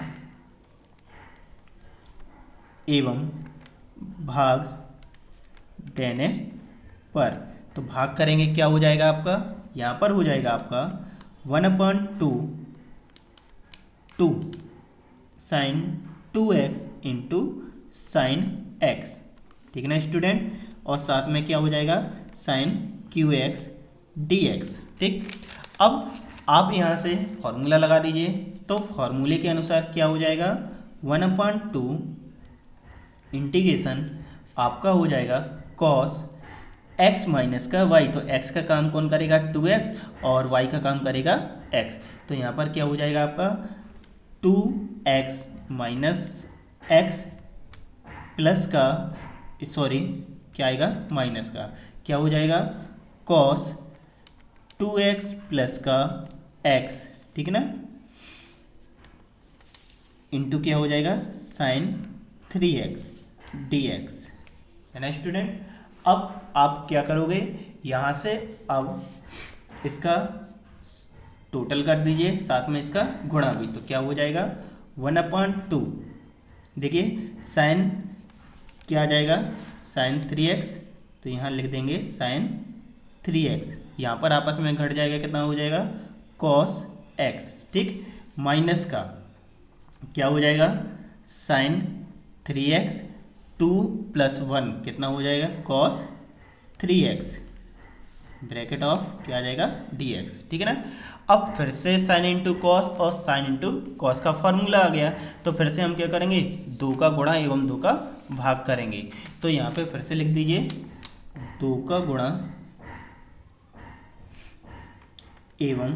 S2: एवं भाग देने पर। तो भाग करेंगे क्या हो जाएगा आपका, यहाँ पर हो जाएगा आपका 1/2 2 sign 2x into sine x, ठीक है ना स्टूडेंट, और साथ में क्या हो जाएगा sin Q x d x. ठीक, अब आप यहाँ से फॉर्मूला लगा दीजिए, तो फॉर्मूले के अनुसार क्या हो जाएगा 1/2 इंटीग्रेशन आपका हो जाएगा cos x माइनस का y। तो x का काम कौन करेगा 2x और y का काम करेगा x। तो यहाँ पर क्या हो जाएगा आपका 2x माइनस x प्लस का, सॉरी क्या आएगा माइनस का, क्या हो जाएगा cos 2x प्लस का x, ठीक है ना, इंटू क्या हो जाएगा साइन 3x dx, है ना स्टूडेंट। अब आप क्या करोगे, यहाँ से अब इसका टोटल कर दीजिए, साथ में इसका गुणा भी, तो क्या हो जाएगा 1/2, देखिए साइन क्या आ जाएगा साइन 3x, तो यहाँ लिख देंगे साइन 3x, यहाँ पर आपस में घट जाएगा, कितना हो जाएगा cos x, ठीक, माइनस का क्या हो जाएगा साइन 3x 2 + 1 कितना हो जाएगा cos 3x ब्रैकेट ऑफ क्या आ जाएगा dx, ठीक है ना। अब फिर से साइन इंटू कॉस और साइन इंटू कॉस का फॉर्मूला आ गया, तो फिर से हम क्या करेंगे 2 का गुणा एवं 2 का भाग करेंगे। तो यहाँ पे फिर से लिख दीजिए 2 का गुणा एवं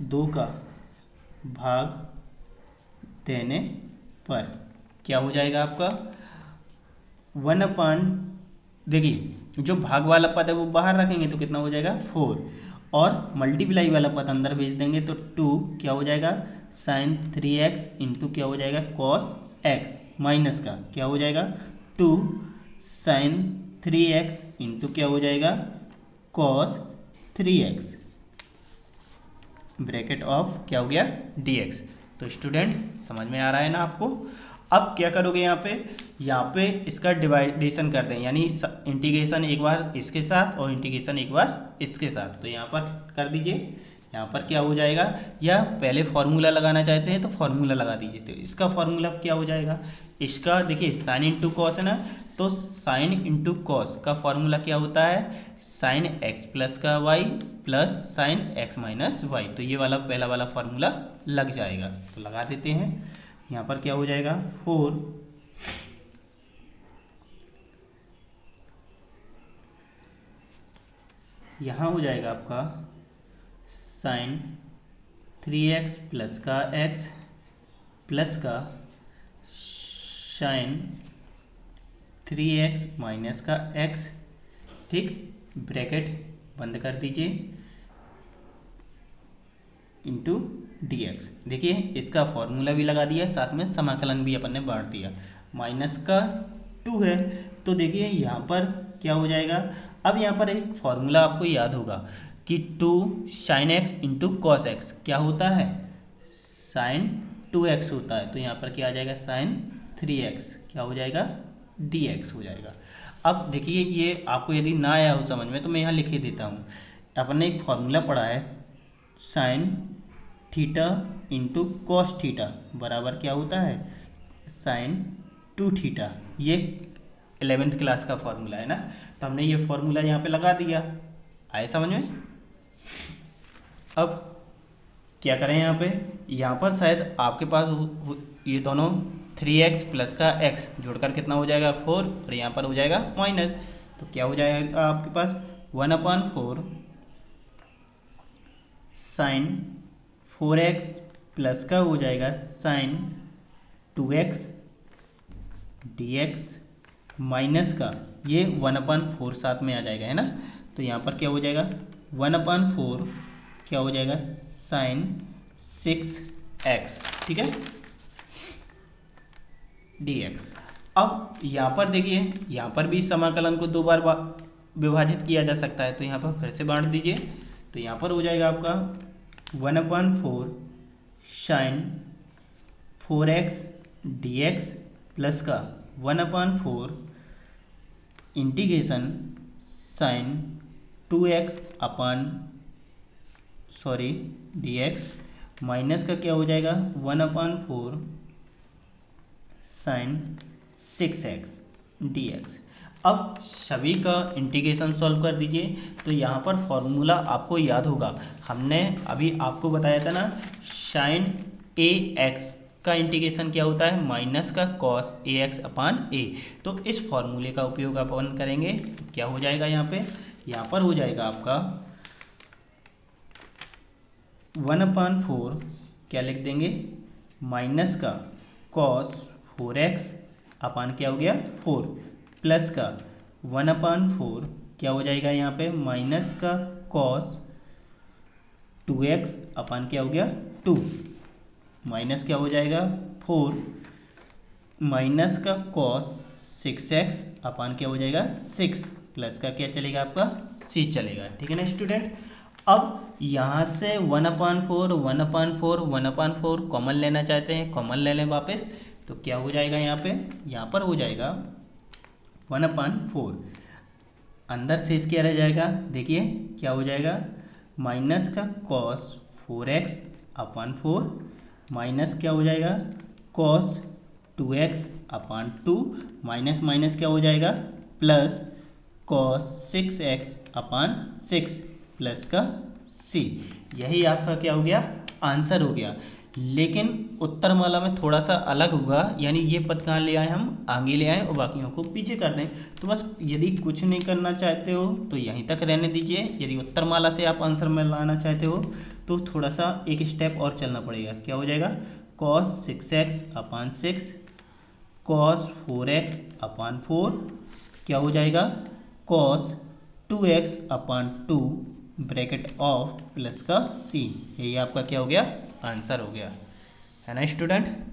S2: 2 का भाग देने पर क्या हो जाएगा आपका 1/, देखिए जो भाग वाला पद है वो बाहर रखेंगे तो कितना हो जाएगा 4, और मल्टीप्लाई वाला पद अंदर भेज देंगे तो 2 क्या हो जाएगा साइन 3x इंटू क्या हो जाएगा कॉस x माइनस का क्या हो जाएगा 2 साइन 3x इंटू क्या हो जाएगा कॉस 3x ब्रैकेट ऑफ क्या हो गया dx। तो स्टूडेंट समझ में आ रहा है ना आपको। अब क्या करोगे यहाँ पे इसका डिवाइडेशन कर दें, यानी इंटीग्रेशन एक बार इसके साथ और इंटीग्रेशन एक बार इसके साथ। तो यहाँ पर कर दीजिए, यहाँ पर क्या हो जाएगा, या पहले फॉर्मूला लगाना चाहते हैं तो फॉर्मूला लगा दीजिए। तो इसका फॉर्मूला क्या हो जाएगा, इसका देखिए साइन इंटू कॉस है ना, तो साइन इंटू कॉस का फॉर्मूला क्या होता है साइन एक्स प्लस का y plus sin x minus y. तो ये वाला पहला वाला फॉर्मूला लग जाएगा, तो लगा देते हैं। यहाँ पर क्या हो जाएगा 4 यहाँ हो जाएगा आपका साइन 3x प्लस का x प्लस का साइन 3x माइनस का x, ठीक, ब्रैकेट बंद कर दीजिए इंटू dx। देखिए इसका फॉर्मूला भी लगा दिया, साथ में समाकलन भी अपन ने बांट दिया। माइनस का 2 है, तो देखिए यहाँ पर क्या हो जाएगा। अब यहाँ पर एक फॉर्मूला आपको याद होगा कि 2 sign x into cos x क्या होता है साइन 2x होता है। तो यहाँ पर क्या आ जाएगा साइन 3x क्या हो जाएगा dx हो जाएगा। अब देखिए ये आपको यदि ना आया हो समझ में तो मैं यहाँ लिख ही देता हूँ। अपन ने एक फॉर्मूला पढ़ा है sine theta into cos theta बराबर क्या होता है साइन 2 थीटा। ये 11th क्लास का फॉर्मूला है ना, तो हमने ये फॉर्मूला यहाँ पे लगा दिया। आए समझ में। अब क्या करें यहाँ पर शायद आपके पास ये दोनों 3x प्लस का x जोड़कर कितना हो जाएगा 4 और यहाँ पर हो जाएगा माइनस। तो क्या हो जाएगा आपके पास 1/4 साइन 4x प्लस का हो जाएगा साइन 2x dx माइनस का ये 1/4 साथ में आ जाएगा है ना। तो यहाँ पर क्या हो जाएगा 1/4 क्या हो जाएगा साइन 6x, ठीक है dx। अब यहाँ पर देखिए यहाँ पर भी समाकलन को 2 बार विभाजित किया जा सकता है, तो यहाँ पर फिर से बांट दीजिए। तो यहाँ पर हो जाएगा आपका 1/4 साइन 4x dx प्लस का 1/4 integration sign 2x dx minus का क्या हो जाएगा 1/4 साइन 6x dx। अब सभी का इंटीग्रेशन सॉल्व कर दीजिए। तो यहाँ पर फॉर्मूला आपको याद होगा, हमने अभी आपको बताया था ना साइन ax का इंटीग्रेशन क्या होता है माइनस का कॉस ax अपान a। तो इस फॉर्मूले का उपयोग अपन करेंगे। तो क्या हो जाएगा यहाँ पर हो जाएगा आपका 1/4 क्या लिख देंगे माइनस का कॉस 4x अपान क्या हो गया 4 प्लस का 1/4 क्या हो जाएगा यहाँ पे माइनस का कॉस 2x अपान क्या हो गया 2 माइनस क्या हो जाएगा 4 माइनस का कॉस 6x अपान क्या हो जाएगा 6 प्लस का क्या चलेगा आपका c चलेगा, ठीक है ना स्टूडेंट। अब यहाँ से 1/4 कॉमन लेना चाहते हैं, कॉमन ले लें वापस। तो क्या हो जाएगा यहाँ पर हो जाएगा 1/4 अंदर शेष क्या रह जाएगा देखिए क्या हो जाएगा माइनस का कॉस 4x अपान 4 माइनस क्या हो जाएगा कॉस 2x अपान 2 माइनस माइनस क्या हो जाएगा प्लस कॉस 6x अपान 6 प्लस का c। यही आपका क्या हो गया आंसर हो गया। लेकिन उत्तरमाला में थोड़ा सा अलग होगा, यानी ये पद कहाँ ले आए हम आगे ले आए और बाकियों को पीछे कर दें। तो बस यदि कुछ नहीं करना चाहते हो तो यहीं तक रहने दीजिए। यदि उत्तरमाला से आप आंसर में लाना चाहते हो तो थोड़ा सा एक स्टेप और चलना पड़ेगा। क्या हो जाएगा कॉस 6x अपान 6 कॉस 4x अपान 4 क्या हो जाएगा cos 2x upon 2 bracket of plus का c। यही आपका क्या हो गया आंसर हो गया। है ना स्टूडेंट।